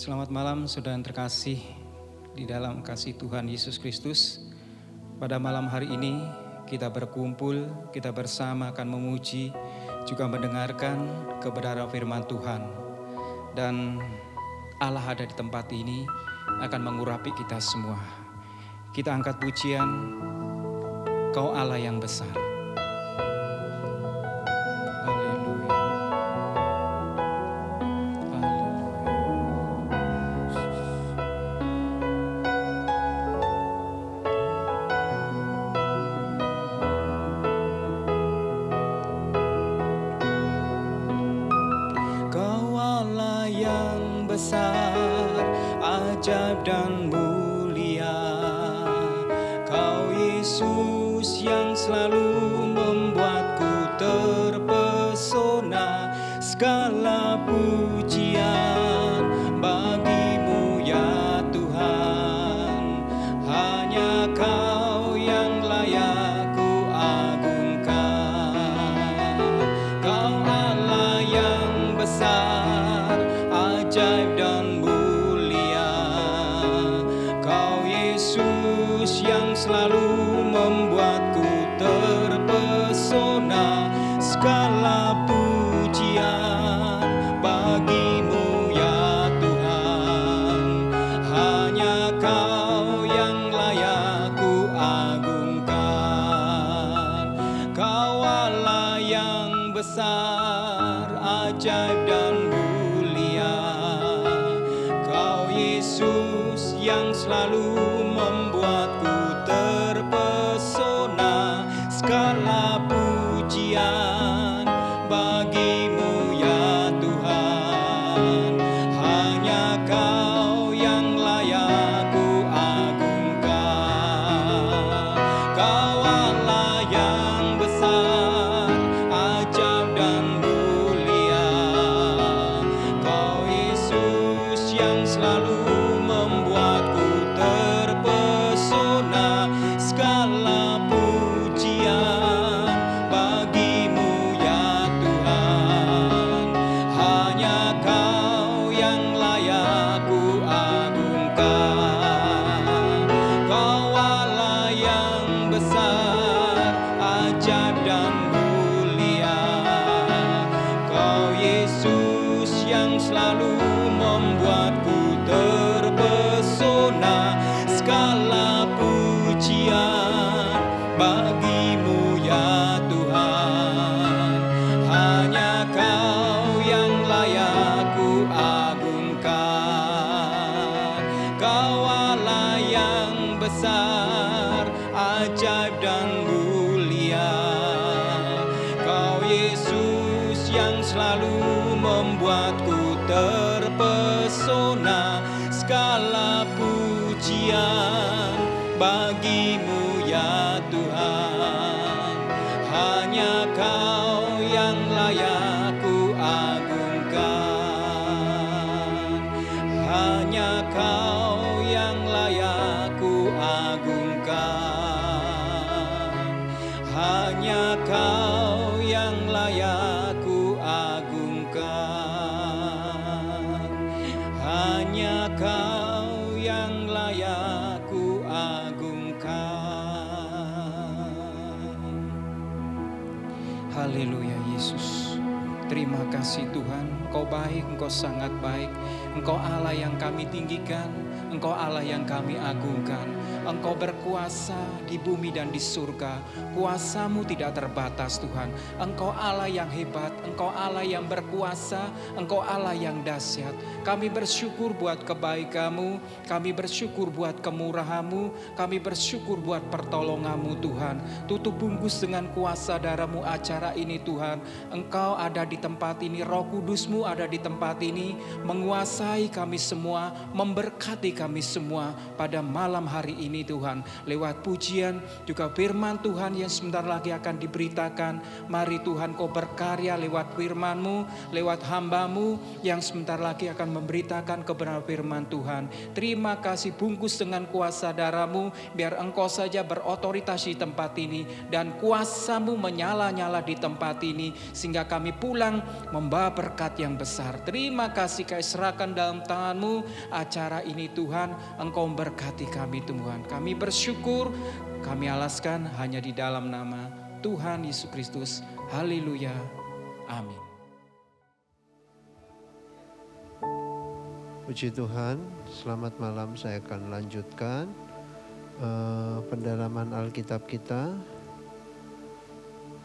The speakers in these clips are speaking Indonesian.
Selamat malam saudara yang terkasih di dalam kasih Tuhan Yesus Kristus. Pada malam hari ini kita berkumpul, kita bersama akan memuji, juga mendengarkan kebenaran firman Tuhan. Dan Allah ada di tempat ini akan mengurapi kita semua. Kita angkat pujian, Kau Allah yang besar. Ajaib dan mulia, Kau Yesus yang selalu membuatku terpesona. Segala pujian bagimu ya Tuhan, hanya Kau yang layak ku agungkan. Kau Allah yang besar, ajaib dan yang selalu membuatku terpesona. Segala pujian bagimu ya Tuhan, hanya Kau yang layak ku agungkan. Kau Allah yang besar, ajaib dan mulia, Kau Yesus yang selalu membuatku terpesona. Segala pujian bagimu ya Tuhan, hanya Kau yang layak ku agungkan. Kau Allah yang besar, ajaib dan mulia, Kau Yesus yang selalu membuatku terpesona. Segala pujian bagimu ya Tuhan, hanya Kau yang layak ku agungkan. Kau Allah yang besar, ajaib dan mulia, Kau Yesus yang selalu membuatku terpesona. Segala pujian bagimu ya Tuhan, hanya Kau yang layak ku agungkan. Kau Allah yang besar, ajaib dan mulia, Kau Yesus yang selalu membuatku terpesona. Segala pujian bagimu ya Tuhan, hanya Kau yang layak ku agungkan. Hanya Kau yang layak ku agungkan. Hanya Kau yang layak ku agungkan. Hanya Kau yang layak ku agungkan. Haleluya Yesus. Terima kasih Tuhan, Engkau baik, Engkau sangat baik. Engkau Allah yang kami tinggikan, Engkau Allah yang kami agungkan. Engkau berkuasa di bumi dan di surga. Kuasa-Mu tidak terbatas Tuhan. Engkau Allah yang hebat, Engkau Allah yang berkuasa, Engkau Allah yang dahsyat. Kami bersyukur buat kebaikan-Mu, kami bersyukur buat kemurahan-Mu, kami bersyukur buat pertolongan-Mu Tuhan. Tutup bungkus dengan kuasa darah-Mu acara ini Tuhan. Engkau ada di tempat ini, Roh Kudus-Mu ada di tempat ini, menguasai kami semua, memberkati kami semua pada malam hari ini ini Tuhan. Lewat pujian juga firman Tuhan yang sebentar lagi akan diberitakan. Mari Tuhan Kau berkarya lewat firman-Mu, lewat hamba-Mu yang sebentar lagi akan memberitakan kebenaran firman Tuhan. Terima kasih, bungkus dengan kuasa darah-Mu, biar Engkau saja berotoritas di tempat ini dan kuasa-Mu menyala-nyala di tempat ini sehingga kami pulang membawa berkat yang besar. Terima kasih, kami serahkan dalam tangan-Mu acara ini Tuhan. Engkau memberkati kami Tuhan. Kami bersyukur, kami alaskan hanya di dalam nama Tuhan Yesus Kristus. Haleluya. Amin. Puji Tuhan, selamat malam. Saya akan lanjutkan pendalaman Alkitab kita.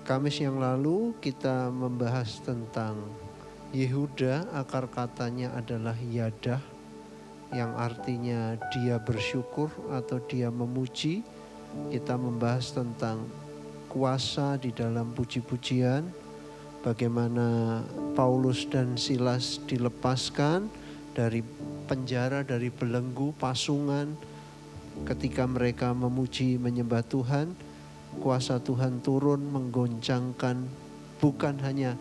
Kamis yang lalu kita membahas tentang Yehuda, akar katanya adalah yadah, yang artinya dia bersyukur atau dia memuji. Kita membahas tentang kuasa di dalam puji-pujian, bagaimana Paulus dan Silas dilepaskan dari penjara, dari belenggu, pasungan. Ketika mereka memuji menyembah Tuhan, kuasa Tuhan turun menggoncangkan bukan hanya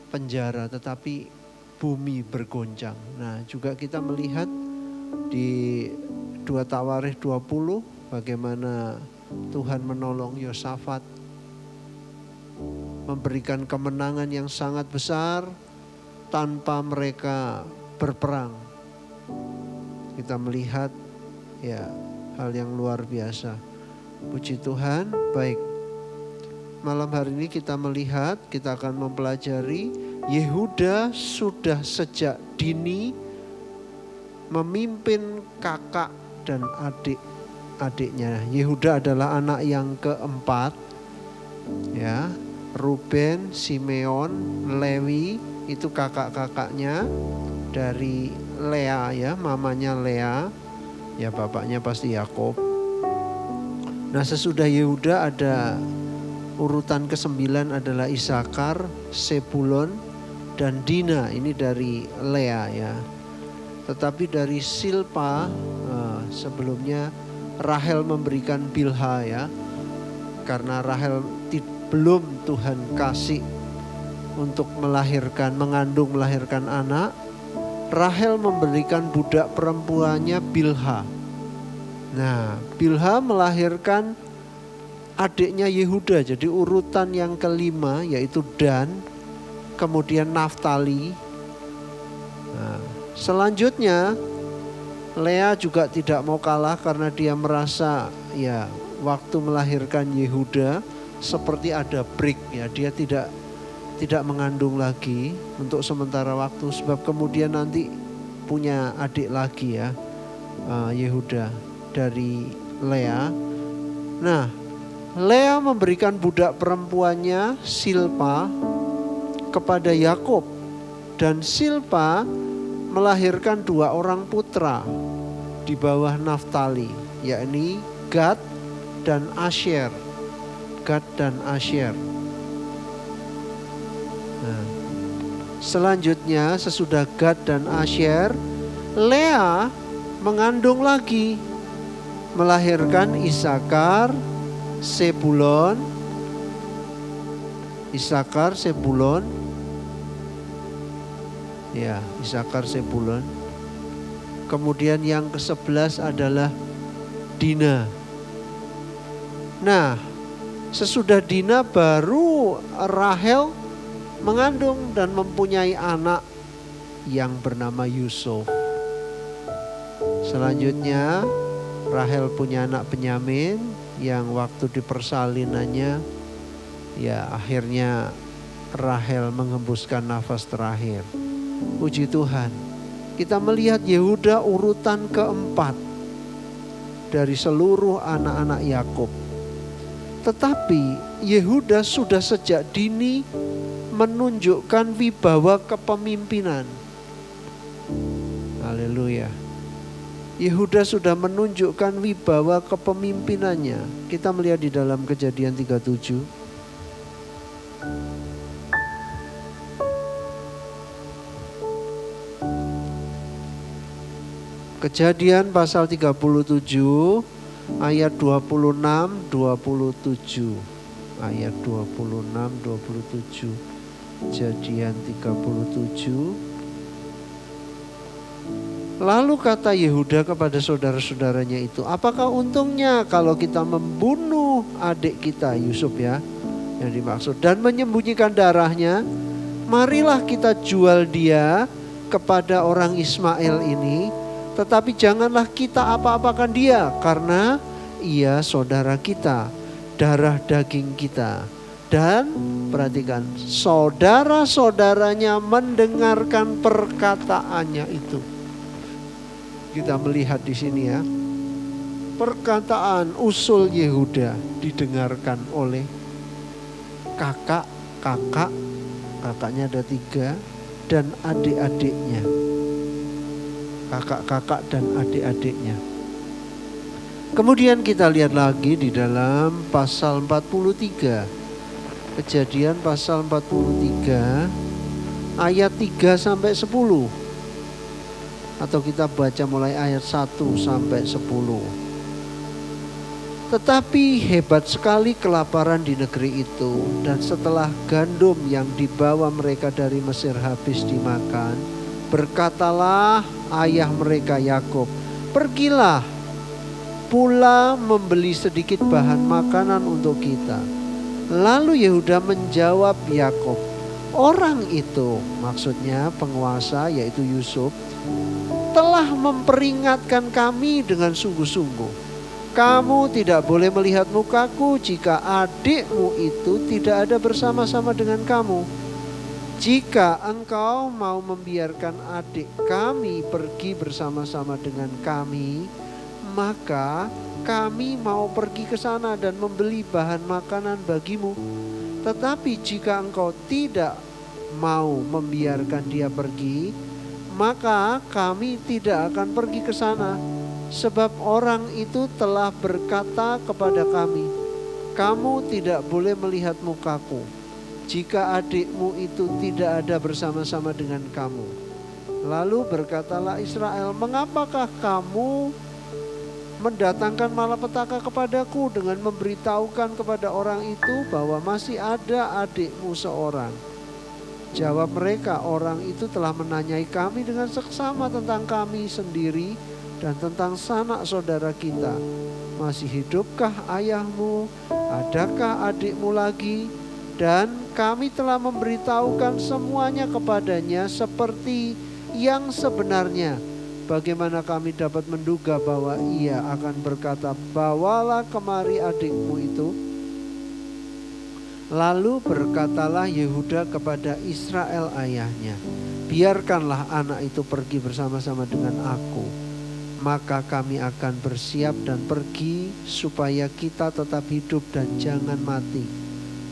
penjara tetapi bumi bergoncang. Nah, juga kita melihat di 2 Tawarikh 20 bagaimana Tuhan menolong Yosafat, memberikan kemenangan yang sangat besar tanpa mereka berperang. Kita melihat ya hal yang luar biasa. Puji Tuhan. Baik, malam hari ini kita melihat, kita akan mempelajari Yehuda sudah sejak dini memimpin kakak dan adik-adiknya. Yehuda adalah anak yang keempat, ya. Ruben, Simeon, Lewi itu kakak-kakaknya dari Lea, ya, mamanya Lea, ya bapaknya pasti Yakub. Nah, sesudah Yehuda ada urutan ke-9 adalah Isakar, Sebulon, dan Dina. Ini dari Lea, ya. Tetapi dari Silpa sebelumnya Rahel memberikan Bilha, ya. Karena Rahel belum Tuhan kasih untuk mengandung melahirkan anak, Rahel memberikan budak perempuannya Bilha. Nah, Bilha melahirkan adiknya Yehuda, jadi urutan yang kelima yaitu Dan, kemudian Naftali. Nah, selanjutnya Lea juga tidak mau kalah karena dia merasa ya waktu melahirkan Yehuda seperti ada break, ya, dia tidak mengandung lagi untuk sementara waktu sebab kemudian nanti punya adik lagi, ya, Yehuda dari Lea. Nah, Lea memberikan budak perempuannya Silpa kepada Yakub, dan Silpa melahirkan 2 orang putra di bawah Naftali, yakni Gad dan Asher. Gad dan Asher. Nah, selanjutnya sesudah Gad dan Asher, Lea mengandung lagi, melahirkan Isakar, Sebulon, ya, Isakar, Sebulon. Kemudian yang ke-11 adalah Dina. Nah, sesudah Dina baru Rahel mengandung dan mempunyai anak yang bernama Yusuf. Selanjutnya Rahel punya anak Benyamin yang waktu di persalinannya, ya, akhirnya Rahel mengembuskan nafas terakhir. Puji Tuhan. Kita melihat Yehuda urutan keempat dari seluruh anak-anak Yakub. Tetapi Yehuda sudah sejak dini menunjukkan wibawa kepemimpinan. Haleluya. Yehuda sudah menunjukkan wibawa kepemimpinannya. Kita melihat di dalam Kejadian 37. Kejadian pasal 37 ayat 26, 27. Ayat 26, 27. Kejadian 37. Lalu kata Yehuda kepada saudara-saudaranya itu, apakah untungnya kalau kita membunuh adik kita, Yusuf ya, yang dimaksud, dan menyembunyikan darahnya? Marilah kita jual dia kepada orang Ismail ini, tetapi janganlah kita apa-apakan dia, karena ia saudara kita, darah daging kita. Dan perhatikan, saudara-saudaranya mendengarkan perkataannya itu. Kita melihat di sini ya, perkataan usul Yehuda didengarkan oleh kakaknya ada 3, dan adik-adiknya. Kakak-kakak dan adik-adiknya. Kemudian kita lihat lagi di dalam pasal 43. Kejadian pasal 43 ayat 3 sampai 10. Atau kita baca mulai ayat 1 sampai 10. Tetapi hebat sekali kelaparan di negeri itu, dan setelah gandum yang dibawa mereka dari Mesir habis dimakan, berkatalah ayah mereka Yakub, pergilah pula membeli sedikit bahan makanan untuk kita. Lalu Yehuda menjawab Yakub, orang itu, maksudnya penguasa yaitu Yusuf, telah memperingatkan kami dengan sungguh-sungguh. Kamu tidak boleh melihat mukaku jika adikmu itu tidak ada bersama-sama dengan kamu. Jika engkau mau membiarkan adik kami pergi bersama-sama dengan kami, maka kami mau pergi ke sana dan membeli bahan makanan bagimu. Tetapi jika engkau tidak mau membiarkan dia pergi, maka kami tidak akan pergi ke sana. Sebab orang itu telah berkata kepada kami, kamu tidak boleh melihat mukaku jika adikmu itu tidak ada bersama-sama dengan kamu. Lalu berkatalah Israel, mengapakah kamu mendatangkan malapetaka kepadaku dengan memberitahukan kepada orang itu bahwa masih ada adikmu seorang? Jawab mereka, orang itu telah menanyai kami dengan seksama tentang kami sendiri dan tentang sanak saudara kita. Masih hidupkah ayahmu? Adakah adikmu lagi? Dan kami telah memberitahukan semuanya kepadanya seperti yang sebenarnya. Bagaimana kami dapat menduga bahwa ia akan berkata, bawalah kemari adikmu itu? Lalu berkatalah Yehuda kepada Israel ayahnya, biarkanlah anak itu pergi bersama-sama dengan aku. Maka kami akan bersiap dan pergi supaya kita tetap hidup dan jangan mati,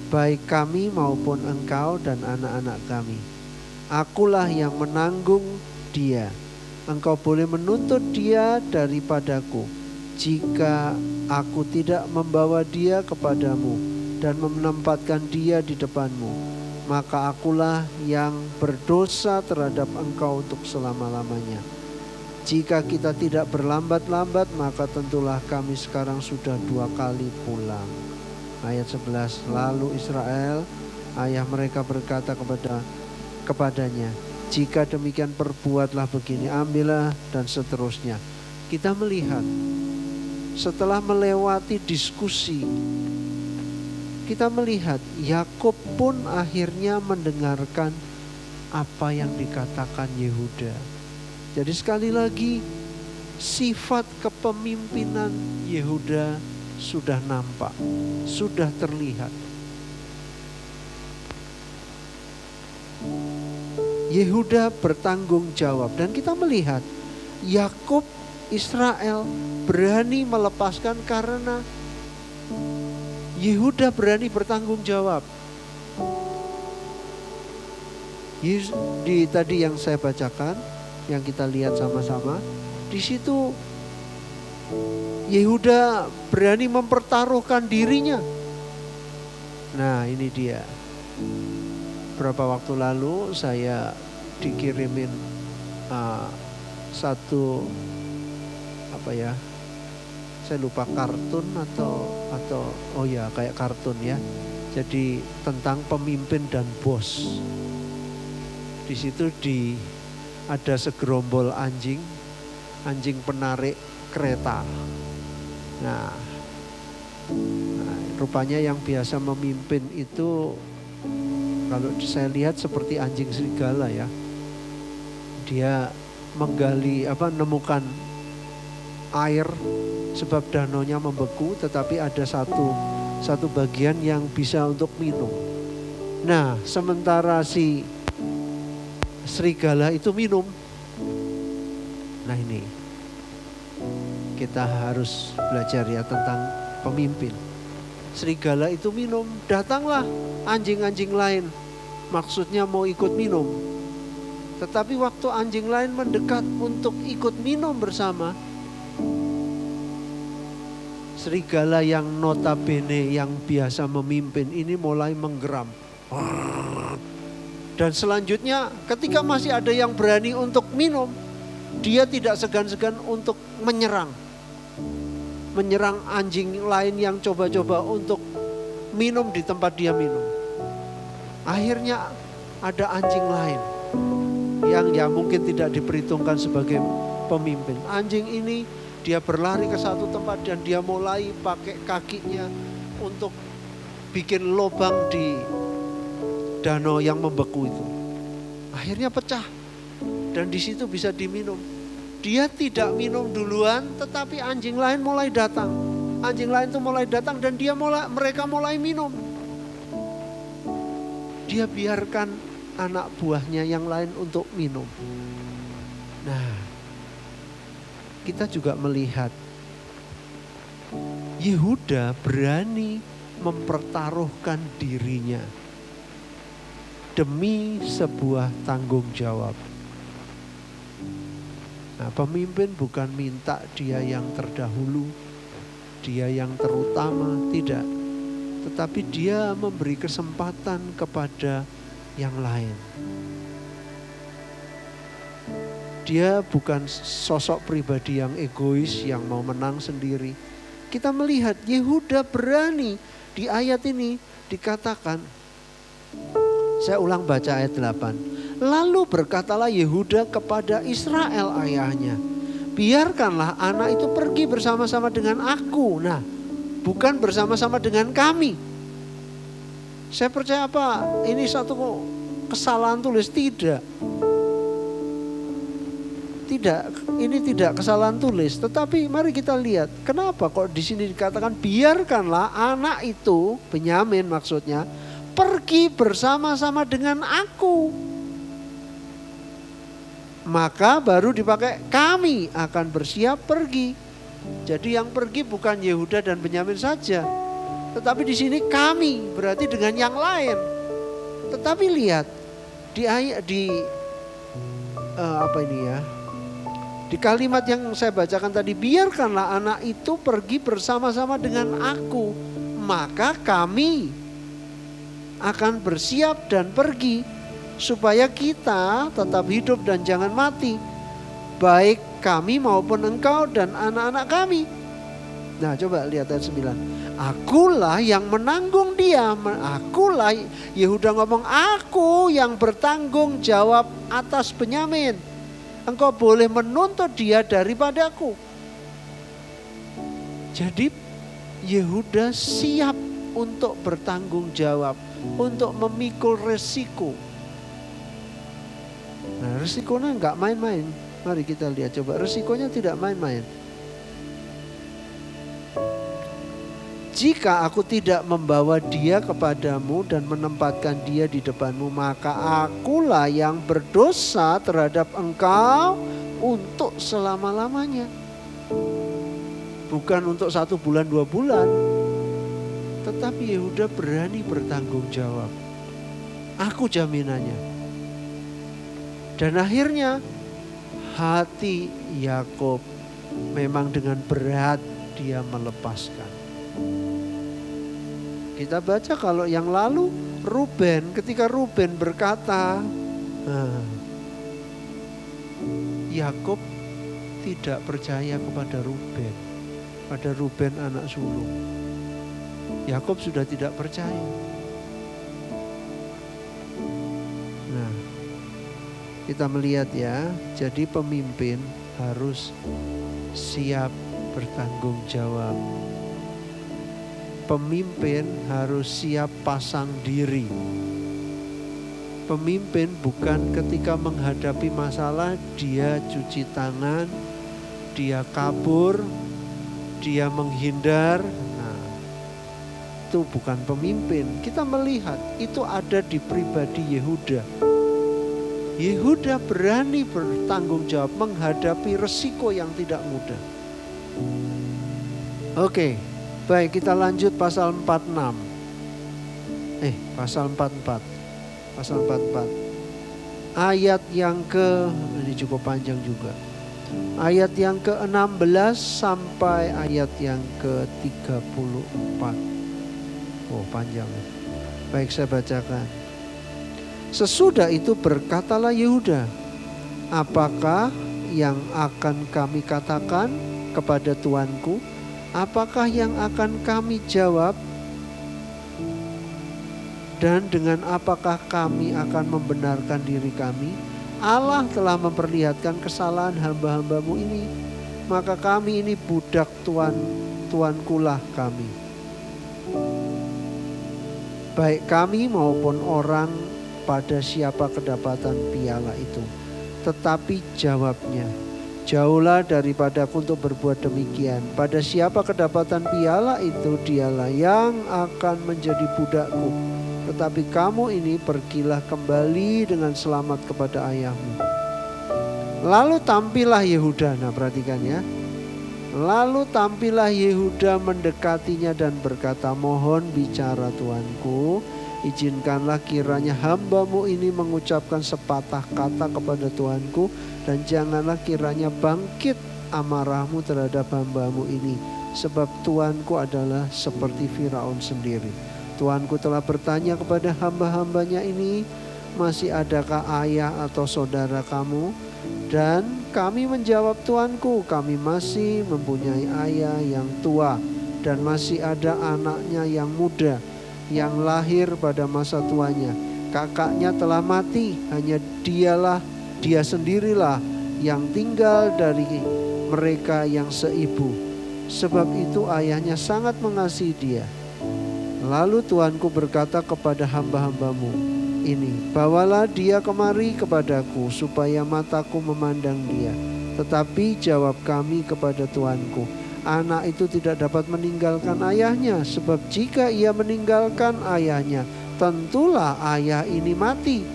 baik kami maupun engkau dan anak-anak kami. Akulah yang menanggung dia. Engkau boleh menuntut dia daripadaku jika aku tidak membawa dia kepadamu dan menempatkan dia di depanmu. Maka akulah yang berdosa terhadap engkau untuk selama-lamanya. Jika kita tidak berlambat-lambat, maka tentulah kami sekarang sudah 2 kali pulang. Ayat 11, lalu Israel, ayah mereka berkata kepadanya, jika demikian perbuatlah begini, ambillah, dan seterusnya. Kita melihat setelah melewati diskusi, kita melihat Yakub pun akhirnya mendengarkan apa yang dikatakan Yehuda. Jadi sekali lagi sifat kepemimpinan Yehuda sudah nampak, sudah terlihat. Yehuda bertanggung jawab, dan kita melihat Yakub, Israel berani melepaskan karena Yehuda berani bertanggung jawab. Di tadi yang saya bacakan, yang kita lihat sama-sama, di situ Yehuda berani mempertaruhkan dirinya. Nah, ini dia. Berapa waktu lalu saya dikirimin saya lupa kartun atau oh ya kayak kartun ya. Jadi tentang pemimpin dan bos. Di situ ada segerombol anjing penarik kereta. Nah, rupanya yang biasa memimpin itu kalau saya lihat seperti anjing serigala ya. Dia nemukan air sebab danaunya membeku, tetapi ada satu bagian yang bisa untuk minum. Nah, sementara si serigala itu minum. Nah, ini kita harus belajar ya tentang pemimpin. Serigala itu minum, datanglah anjing-anjing lain. Maksudnya mau ikut minum. Tetapi waktu anjing lain mendekat untuk ikut minum bersama, serigala yang notabene yang biasa memimpin ini mulai menggeram. Dan selanjutnya ketika masih ada yang berani untuk minum, dia tidak segan-segan untuk menyerang anjing lain yang coba-coba untuk minum di tempat dia minum. Akhirnya ada anjing lain yang ya mungkin tidak diperhitungkan sebagai pemimpin. Anjing ini dia berlari ke satu tempat dan dia mulai pakai kakinya untuk bikin lubang di danau yang membeku itu. Akhirnya pecah dan di situ bisa diminum. Dia tidak minum duluan, tetapi anjing lain mulai datang. Anjing lain itu mulai datang dan mereka mulai minum. Dia biarkan anak buahnya yang lain untuk minum. Nah, kita juga melihat Yehuda berani mempertaruhkan dirinya demi sebuah tanggung jawab. Nah, pemimpin bukan minta dia yang terdahulu, dia yang terutama, tidak. Tetapi dia memberi kesempatan kepada yang lain. Dia bukan sosok pribadi yang egois, yang mau menang sendiri. Kita melihat Yehuda berani. Di ayat ini dikatakan, saya ulang baca ayat 8. Lalu berkatalah Yehuda kepada Israel ayahnya, biarkanlah anak itu pergi bersama-sama dengan aku. Nah, bukan bersama-sama dengan kami. Saya percaya ini satu kesalahan tulis? Tidak, ini tidak kesalahan tulis. Tetapi mari kita lihat, kenapa kok di sini dikatakan biarkanlah anak itu, Benyamin maksudnya, pergi bersama-sama dengan aku. Maka baru dipakai kami akan bersiap pergi. Jadi yang pergi bukan Yehuda dan Benyamin saja, tetapi di sini kami berarti dengan yang lain. Tetapi lihat di kalimat yang saya bacakan tadi, biarkanlah anak itu pergi bersama-sama dengan aku, maka kami akan bersiap dan pergi supaya kita tetap hidup dan jangan mati, baik kami maupun engkau dan anak-anak kami. Nah, coba lihat ayat 9. Akulah yang menanggung dia. Akulah, Yehuda ngomong, aku yang bertanggung jawab atas Benyamin. Engkau boleh menuntut dia daripadaku. Jadi Yehuda siap untuk bertanggung jawab, untuk memikul resiko. Nah, resikonya enggak main-main. Mari kita lihat, coba resikonya tidak main-main. Jika aku tidak membawa dia kepadamu dan menempatkan dia di depanmu, maka akulah yang berdosa terhadap engkau untuk selama-lamanya. Bukan untuk 1 bulan 2 bulan. Tetapi Yehuda berani bertanggung jawab. Aku jaminannya. Dan akhirnya hati Yakub memang dengan berat dia melepaskan. Kita baca kalau yang lalu Ruben, ketika Ruben berkata, Yakub tidak percaya kepada Ruben. pada Ruben anak sulung. Yakub sudah tidak percaya. Nah, kita melihat ya, jadi pemimpin harus siap bertanggung jawab. Pemimpin harus siap pasang diri. Pemimpin bukan ketika menghadapi masalah dia cuci tangan, dia kabur, dia menghindar. Nah, itu bukan pemimpin. Kita melihat itu ada di pribadi Yehuda. Yehuda berani bertanggung jawab menghadapi resiko yang tidak mudah. Oke, baik, kita lanjut pasal 46. Pasal 44. Pasal 44. Ayat yang ini cukup panjang juga. Ayat yang ke-16 sampai ayat yang ke-34. Oh, panjang. Baik, saya bacakan. Sesudah itu berkatalah Yehuda, apakah yang akan kami katakan kepada tuanku? Apakah yang akan kami jawab? Dan dengan apakah kami akan membenarkan diri kami? Allah telah memperlihatkan kesalahan hamba-hambamu ini, maka kami ini budak tuankulah kami. Baik kami maupun orang pada siapa kedapatan piala itu. Tetapi jawabnya, jauhlah daripadaku untuk berbuat demikian. Pada siapa kedapatan piala itu, dialah yang akan menjadi budakku. Tetapi kamu ini pergilah kembali dengan selamat kepada ayahmu. Lalu tampillah Yehuda. Nah, perhatikan ya. Lalu tampillah Yehuda mendekatinya dan berkata, mohon bicara tuanku, izinkanlah kiranya hambamu ini mengucapkan sepatah kata kepada tuanku, dan janganlah kiranya bangkit amarahmu terhadap hambamu ini, sebab tuanku adalah seperti Firaun sendiri. Tuanku telah bertanya kepada hamba-hambanya ini, masih adakah ayah atau saudara kamu? Dan kami menjawab, tuanku, kami masih mempunyai ayah yang tua dan masih ada anaknya yang muda yang lahir pada masa tuanya. Kakaknya telah mati, hanya dia sendirilah yang tinggal dari mereka yang seibu. Sebab itu ayahnya sangat mengasihi dia. Lalu tuanku berkata kepada hamba-hambamu ini, bawalah dia kemari kepadaku supaya mataku memandang dia. Tetapi jawab kami kepada tuanku, anak itu tidak dapat meninggalkan ayahnya, sebab jika ia meninggalkan ayahnya, tentulah ayah ini mati.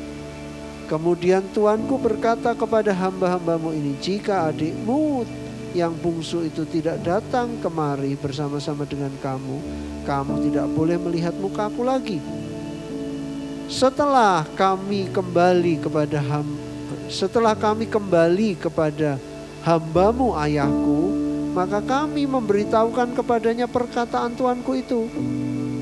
Kemudian tuanku berkata kepada hamba-hambamu ini, jika adikmu yang bungsu itu tidak datang kemari bersama-sama dengan kamu, kamu tidak boleh melihat mukaku lagi. Setelah kami kembali kepada hambamu ayahku, maka kami memberitahukan kepadanya perkataan tuanku itu.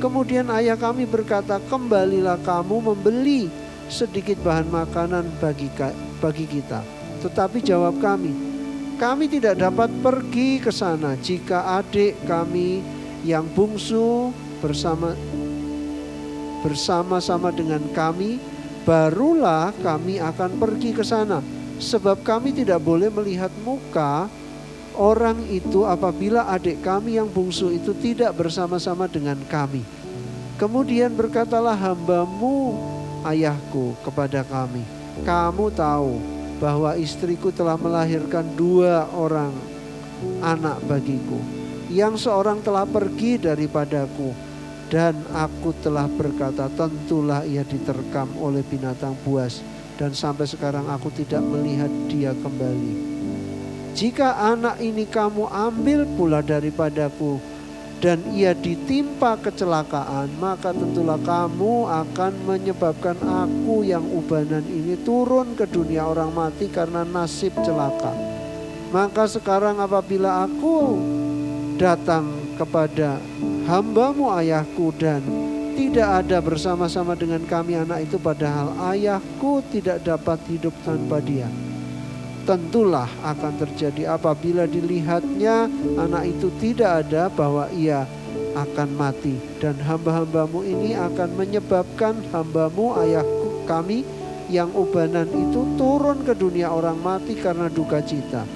Kemudian ayah kami berkata, kembalilah kamu membeli sedikit bahan makanan bagi kita. Tetapi jawab kami tidak dapat pergi ke sana jika adik kami yang bungsu bersama-sama dengan kami, barulah kami akan pergi ke sana. Sebab kami tidak boleh melihat muka orang itu apabila adik kami yang bungsu itu tidak bersama-sama dengan kami. Kemudian berkatalah hambamu ayahku kepada kami, kamu tahu bahwa istriku telah melahirkan 2 orang anak bagiku, yang seorang telah pergi daripadaku, dan aku telah berkata, tentulah ia diterkam oleh binatang buas, dan sampai sekarang aku tidak melihat dia kembali. Jika anak ini kamu ambil pula daripadaku dan ia ditimpa kecelakaan, maka tentulah kamu akan menyebabkan aku yang ubanan ini turun ke dunia orang mati karena nasib celaka. Maka sekarang apabila aku datang kepada hambamu ayahku dan tidak ada bersama-sama dengan kami anak itu, padahal ayahku tidak dapat hidup tanpa dia. tentulah akan terjadi apabila dilihatnya anak itu tidak ada, bahwa ia akan mati. Dan hamba-hambamu ini akan menyebabkan hambamu ayahku kami yang ubanan itu turun ke dunia orang mati karena duka cita.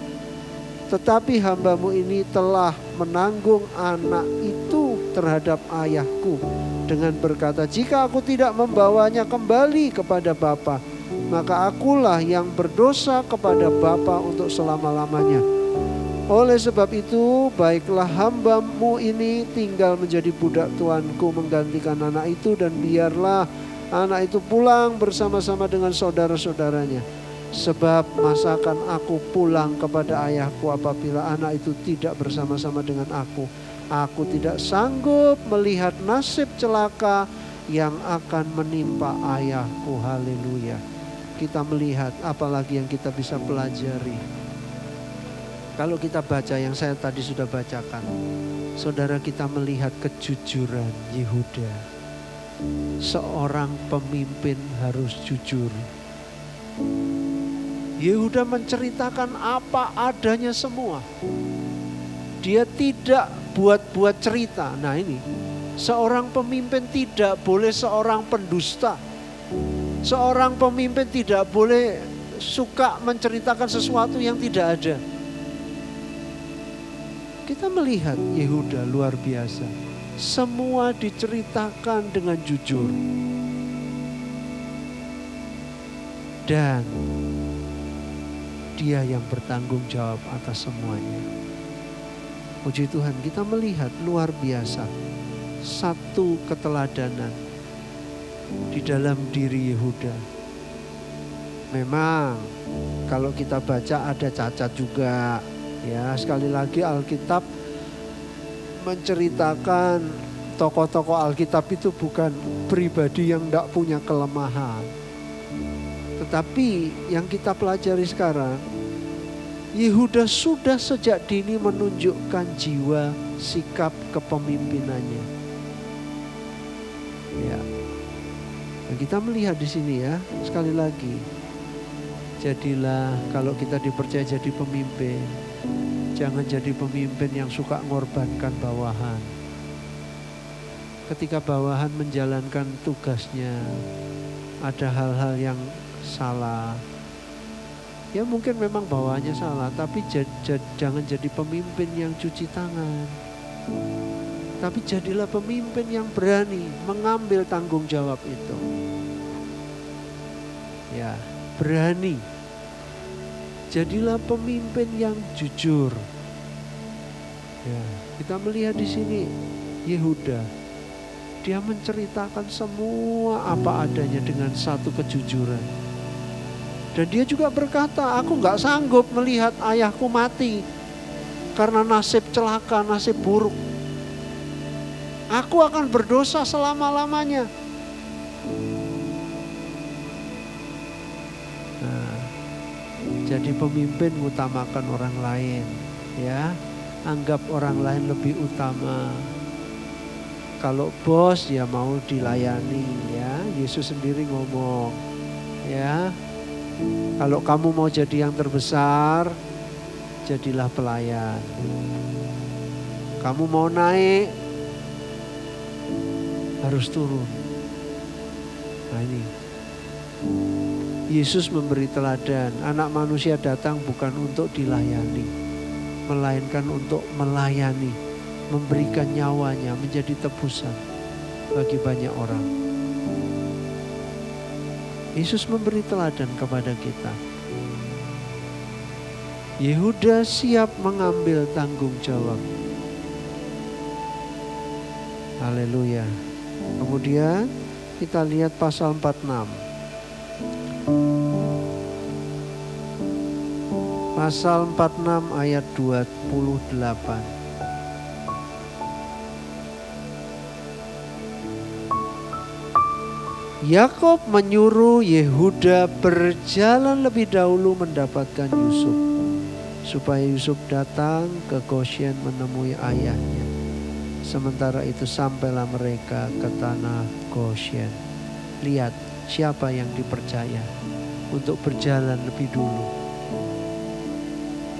Tetapi hambamu ini telah menanggung anak itu terhadap ayahku dengan berkata, jika aku tidak membawanya kembali kepada Bapa, maka akulah yang berdosa kepada Bapa untuk selama-lamanya. Oleh sebab itu, baiklah hambamu ini tinggal menjadi budak tuanku menggantikan anak itu, dan biarlah anak itu pulang bersama-sama dengan saudara-saudaranya. Sebab masakan aku pulang kepada ayahku apabila anak itu tidak bersama-sama dengan aku. Aku tidak sanggup melihat nasib celaka yang akan menimpa ayahku. Haleluya. Kita melihat apalagi yang kita bisa pelajari. Kalau kita baca yang saya tadi sudah bacakan, saudara, kita melihat kejujuran Yehuda. Seorang pemimpin harus jujur. Yehuda menceritakan apa adanya semua. Dia tidak buat-buat cerita. Nah ini, seorang pemimpin tidak boleh seorang pendusta. Seorang pemimpin tidak boleh suka menceritakan sesuatu yang tidak ada. Kita melihat Yehuda luar biasa. Semua diceritakan dengan jujur. Dan dia yang bertanggung jawab atas semuanya. Puji Tuhan, kita melihat luar biasa satu keteladanan di dalam diri Yehuda. Memang kalau kita baca ada cacat juga. Ya, sekali lagi Alkitab menceritakan tokoh-tokoh Alkitab itu bukan pribadi yang tidak punya kelemahan. Tetapi yang kita pelajari sekarang, Yehuda sudah sejak dini menunjukkan jiwa sikap kepemimpinannya. Ya. Nah, kita melihat di sini ya, sekali lagi. Jadilah kalau kita dipercaya jadi pemimpin, jangan jadi pemimpin yang suka mengorbankan bawahan. Ketika bawahan menjalankan tugasnya, ada hal-hal yang salah. Ya mungkin memang bawahannya salah, tapi jangan jadi pemimpin yang cuci tangan. Tapi jadilah pemimpin yang berani mengambil tanggung jawab itu. Ya, berani. Jadilah pemimpin yang jujur. Ya, kita melihat di sini Yehuda, dia menceritakan semua apa adanya dengan satu kejujuran. Dan dia juga berkata, aku gak sanggup melihat ayahku mati karena nasib celaka, nasib buruk. Aku akan berdosa selama-lamanya. Nah, jadi pemimpin mengutamakan orang lain, ya, anggap orang lain lebih utama. Kalau bos ya mau dilayani, ya. Yesus sendiri ngomong, ya. Kalau kamu mau jadi yang terbesar, jadilah pelayan. Kamu mau naik, harus turun. Nah ini, Yesus memberi teladan. Anak manusia datang bukan untuk dilayani, melainkan untuk melayani, memberikan nyawanya menjadi tebusan bagi banyak orang. Yesus memberi teladan kepada kita. Yehuda siap mengambil tanggung jawab. Haleluya. Kemudian kita lihat pasal 46. Pasal 46 ayat 28. Yakob menyuruh Yehuda berjalan lebih dahulu mendapatkan Yusuf, supaya Yusuf datang ke Goshen menemui ayahnya. Sementara itu sampailah mereka ke tanah Goshen. Lihat siapa yang dipercaya untuk berjalan lebih dulu.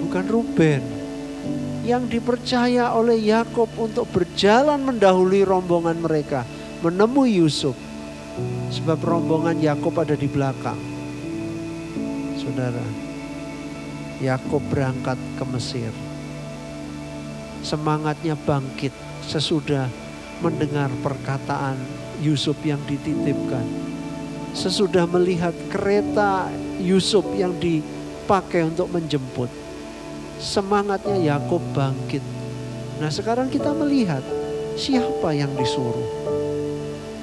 bukan Ruben, yang dipercaya oleh Yakub untuk berjalan mendahului rombongan mereka menemui Yusuf. Sebab rombongan Yakub ada di belakang. Saudara, Yakub berangkat ke Mesir. Semangatnya bangkit sesudah mendengar perkataan Yusuf yang dititipkan. Sesudah melihat kereta Yusuf yang dipakai untuk menjemput. Semangatnya Yakub bangkit. Nah, sekarang kita melihat siapa yang disuruh.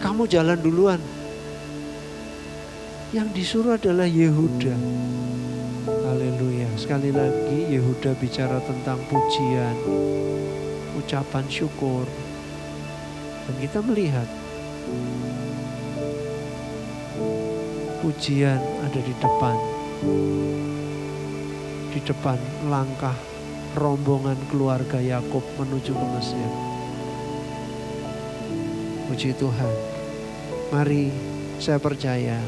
Kamu jalan duluan. Yang disuruh adalah Yehuda. Haleluya. Sekali lagi Yehuda bicara tentang pujian, ucapan syukur. Dan kita melihat pujian ada di depan. Di depan langkah rombongan keluarga Yakub menuju ke Mesir. Puji Tuhan. Mari, saya percaya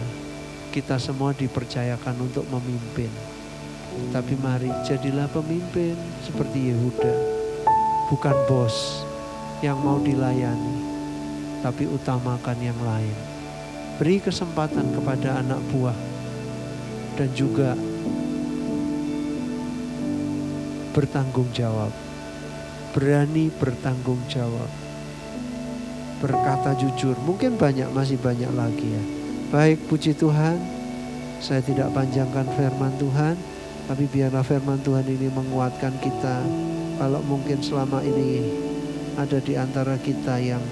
kita semua dipercayakan untuk memimpin. Tapi mari jadilah pemimpin seperti Yehuda. Bukan bos yang mau dilayani, tapi utamakan yang lain. Beri kesempatan kepada anak buah dan juga bertanggung jawab. Berani bertanggung jawab. Berkata jujur. Mungkin masih banyak lagi ya. Baik, puji Tuhan. Saya tidak panjangkan firman Tuhan, tapi biarlah firman Tuhan ini menguatkan kita. Kalau mungkin selama ini ada di antara kita yang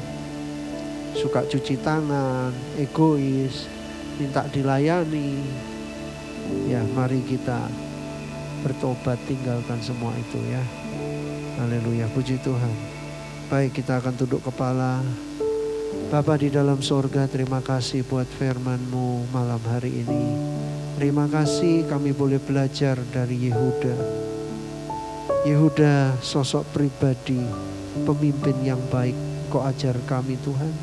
suka cuci tangan, egois, minta dilayani, ya mari kita bertobat, tinggalkan semua itu ya. Haleluya, puji Tuhan. Baik, kita akan tunduk kepala. Bapa di dalam sorga, terima kasih buat firman-Mu malam hari ini. Terima kasih kami boleh belajar dari Yehuda. Yehuda sosok pribadi, pemimpin yang baik. Kau ajar kami Tuhan.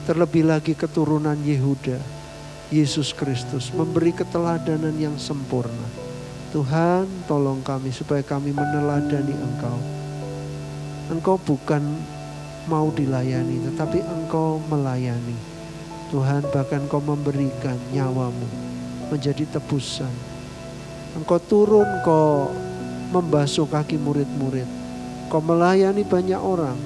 Terlebih lagi keturunan Yehuda, Yesus Kristus memberi keteladanan yang sempurna. Tuhan, tolong kami supaya kami meneladani Engkau. Engkau bukan mau dilayani, tetapi Engkau melayani. Tuhan, bahkan Engkau memberikan nyawa-Mu menjadi tebusan. Engkau turun, Engkau membasuh kaki murid-murid. Engkau melayani banyak orang,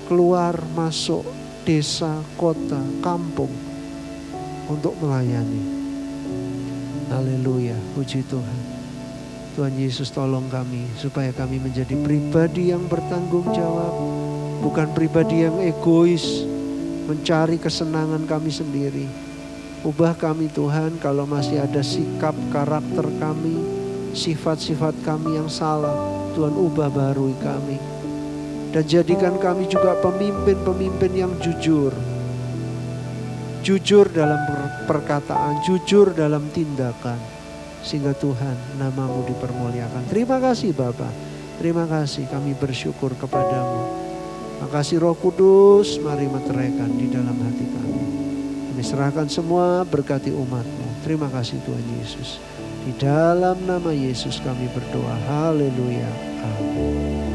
keluar masuk desa, kota, kampung untuk melayani. Haleluya, puji Tuhan. Tuhan Yesus, tolong kami supaya kami menjadi pribadi yang bertanggung jawab. Bukan pribadi yang egois, mencari kesenangan kami sendiri. Ubah kami Tuhan kalau masih ada sikap karakter kami, sifat-sifat kami yang salah. Tuhan, ubah barui kami. Dan jadikan kami juga pemimpin-pemimpin yang jujur. Jujur dalam perkataan, jujur dalam tindakan. Sehingga Tuhan, nama-Mu dipermuliakan. Terima kasih Bapa. Terima kasih, kami bersyukur kepadamu. Makasih Roh Kudus, mari meteraikan di dalam hati kami. Kami serahkan semua, berkati umat-Mu. Terima kasih Tuhan Yesus. Di dalam nama Yesus kami berdoa. Haleluya. Amin.